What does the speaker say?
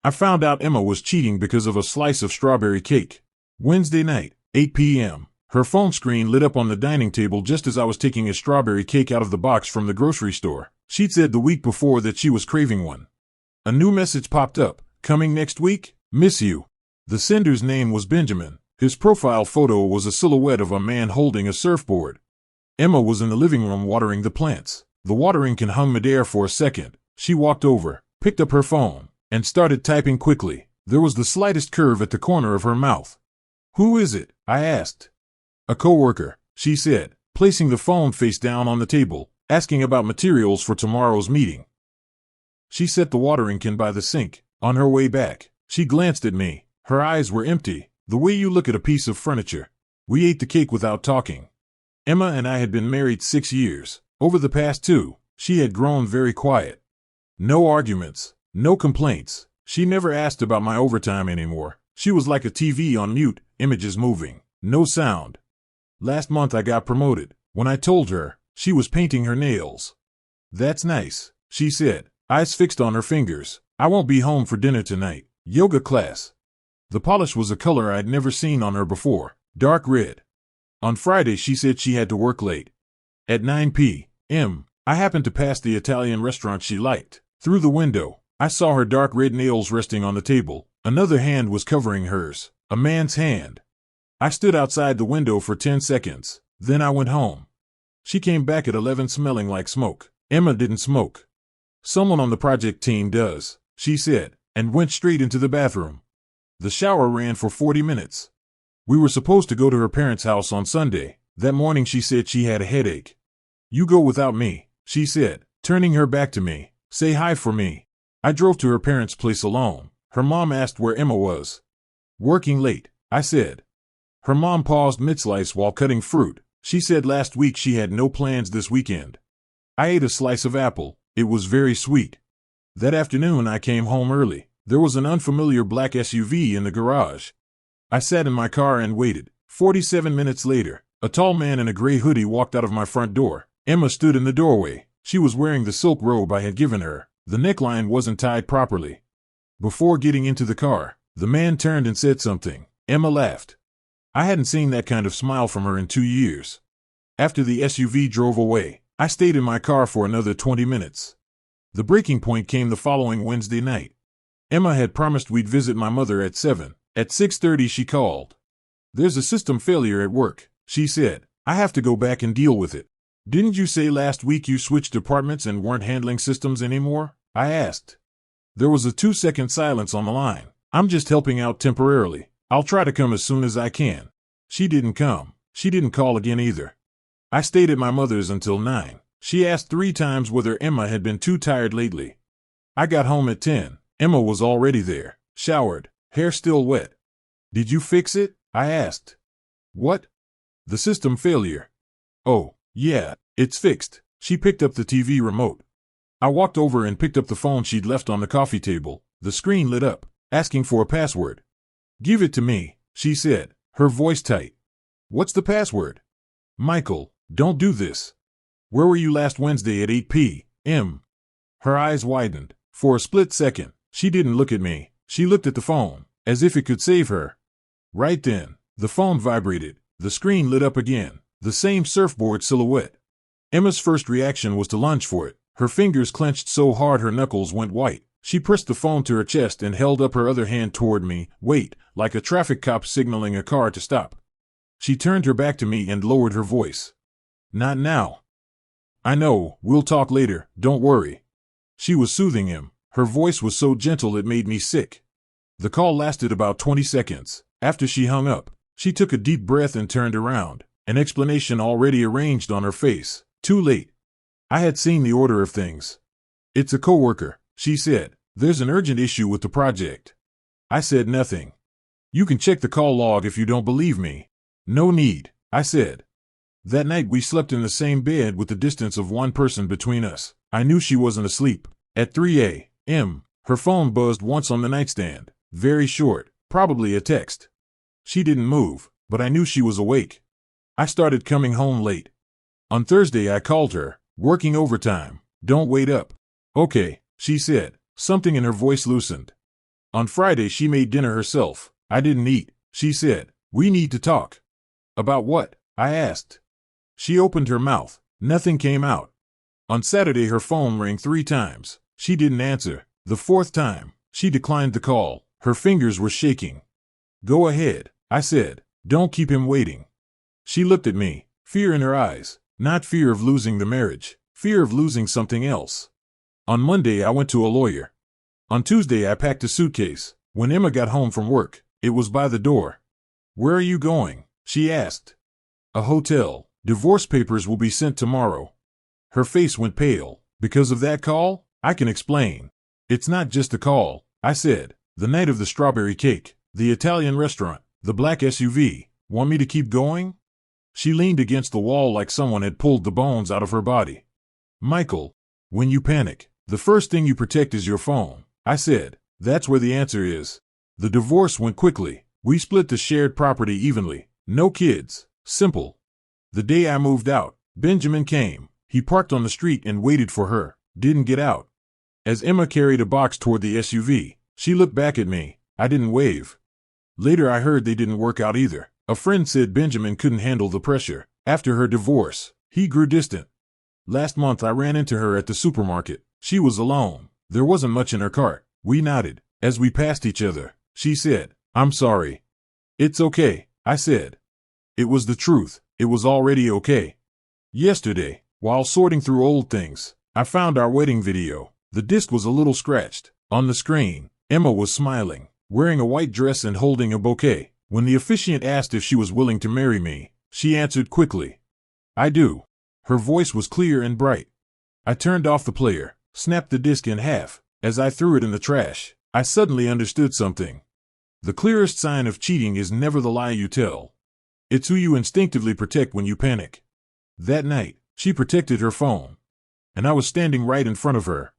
I found out Emma was cheating because of a slice of strawberry cake. Wednesday night, 8 p.m. Her phone screen lit up on the dining table just as I was taking a strawberry cake out of the box from the grocery store. She'd said the week before that she was craving one. A new message popped up. Coming next week? Miss you. The sender's name was Benjamin. His profile photo was a silhouette of a man holding a surfboard. Emma was in the living room watering the plants. The watering can hung midair for a second. She walked over, picked up her phone, and started typing quickly. There was the slightest curve at the corner of her mouth. Who is it? I asked. A coworker, she said, placing the phone face down on the table, asking about materials for tomorrow's meeting. She set the watering can by the sink. On her way back, she glanced at me. Her eyes were empty, the way you look at a piece of furniture. We ate the cake without talking. Emma and I had been married 6 years. Over the past 2, she had grown very quiet. No arguments, no complaints. She never asked about my overtime anymore. She was like a TV on mute, images moving, no sound. Last month I got promoted. When I told her, she was painting her nails. That's nice, she said, eyes fixed on her fingers. I won't be home for dinner tonight. Yoga class. The polish was a color I'd never seen on her before, dark red. On Friday she said she had to work late. At 9 p.m., I happened to pass the Italian restaurant she liked. Through the window, I saw her dark red nails resting on the table. Another hand was covering hers, a man's hand. I stood outside the window for 10 seconds, then I went home. She came back at 11 smelling like smoke. Emma didn't smoke. Someone on the project team does, she said, and went straight into the bathroom. The shower ran for 40 minutes. We were supposed to go to her parents' house on Sunday. That morning she said she had a headache. You go without me, she said, turning her back to me. Say hi for me. I drove to her parents' place alone. Her mom asked where Emma was. Working late, I said. Her mom paused mid-slice while cutting fruit. She said last week she had no plans this weekend. I ate a slice of apple. It was very sweet. That afternoon I came home early. There was an unfamiliar black SUV in the garage. I sat in my car and waited. 47 minutes later, a tall man in a gray hoodie walked out of my front door. Emma stood in the doorway. She was wearing the silk robe I had given her. The neckline wasn't tied properly. Before getting into the car, the man turned and said something. Emma laughed. I hadn't seen that kind of smile from her in 2 years. After the SUV drove away, I stayed in my car for another 20 minutes. The breaking point came the following Wednesday night. Emma had promised we'd visit my mother at 7. At 6:30 she called. There's a system failure at work, she said. I have to go back and deal with it. Didn't you say last week you switched departments and weren't handling systems anymore? I asked. There was a 2-second silence on the line. I'm just helping out temporarily. I'll try to come as soon as I can. She didn't come. She didn't call again either. I stayed at my mother's until 9. She asked 3 times whether Emma had been too tired lately. I got home at 10. Emma was already there, showered, hair still wet. Did you fix it? I asked. What? The system failure. Oh, yeah, it's fixed. She picked up the TV remote. I walked over and picked up the phone she'd left on the coffee table. The screen lit up, asking for a password. Give it to me, she said, her voice tight. What's the password? Michael, don't do this. Where were you last Wednesday at 8 p.m.? Her eyes widened. For a split second, she didn't look at me. She looked at the phone, as if it could save her. Right then, the phone vibrated. The screen lit up again. The same surfboard silhouette. Emma's first reaction was to lunge for it. Her fingers clenched so hard her knuckles went white. She pressed the phone to her chest and held up her other hand toward me. Wait, like a traffic cop signaling a car to stop. She turned her back to me and lowered her voice. Not now. I know, we'll talk later, don't worry. She was soothing him. Her voice was so gentle it made me sick. The call lasted about 20 seconds. After she hung up, she took a deep breath and turned around, an explanation already arranged on her face. Too late. I had seen the order of things. It's a coworker, she said. There's an urgent issue with the project. I said nothing. You can check the call log if you don't believe me. No need, I said. That night we slept in the same bed with the distance of one person between us. I knew she wasn't asleep. At 3 a.m., her phone buzzed once on the nightstand. Very short, probably a text. She didn't move, but I knew she was awake. I started coming home late. On Thursday I called her, working overtime. Don't wait up. Okay, she said. Something in her voice loosened. On Friday, she made dinner herself. I didn't eat. She said, "We need to talk." "About what?" I asked. She opened her mouth. Nothing came out. On Saturday, her phone rang 3 times. She didn't answer. The 4th time, she declined the call. Her fingers were shaking. "Go ahead," I said. "Don't keep him waiting." She looked at me, fear in her eyes. Not fear of losing the marriage, fear of losing something else. On Monday, I went to a lawyer. On Tuesday, I packed a suitcase. When Emma got home from work, it was by the door. "Where are you going?" she asked. "A hotel. Divorce papers will be sent tomorrow." Her face went pale. "Because of that call?" "I can explain." "It's not just a call," I said. "The night of the strawberry cake, the Italian restaurant, the black SUV. Want me to keep going?" She leaned against the wall like someone had pulled the bones out of her body. "Michael, when you panic, the first thing you protect is your phone," I said. "That's where the answer is." The divorce went quickly. We split the shared property evenly. No kids. Simple. The day I moved out, Benjamin came. He parked on the street and waited for her. Didn't get out. As Emma carried a box toward the SUV, she looked back at me. I didn't wave. Later I heard they didn't work out either. A friend said Benjamin couldn't handle the pressure. After her divorce, he grew distant. Last month I ran into her at the supermarket. She was alone. There wasn't much in her cart. We nodded. As we passed each other, she said, "I'm sorry." "It's okay," I said. It was the truth. It was already okay. Yesterday, while sorting through old things, I found our wedding video. The disc was a little scratched. On the screen, Emma was smiling, wearing a white dress and holding a bouquet. When the officiant asked if she was willing to marry me, she answered quickly, "I do." Her voice was clear and bright. I turned off the player, snapped the disc in half. As I threw it in the trash, I suddenly understood something. The clearest sign of cheating is never the lie you tell. It's who you instinctively protect when you panic. That night, she protected her phone. And I was standing right in front of her.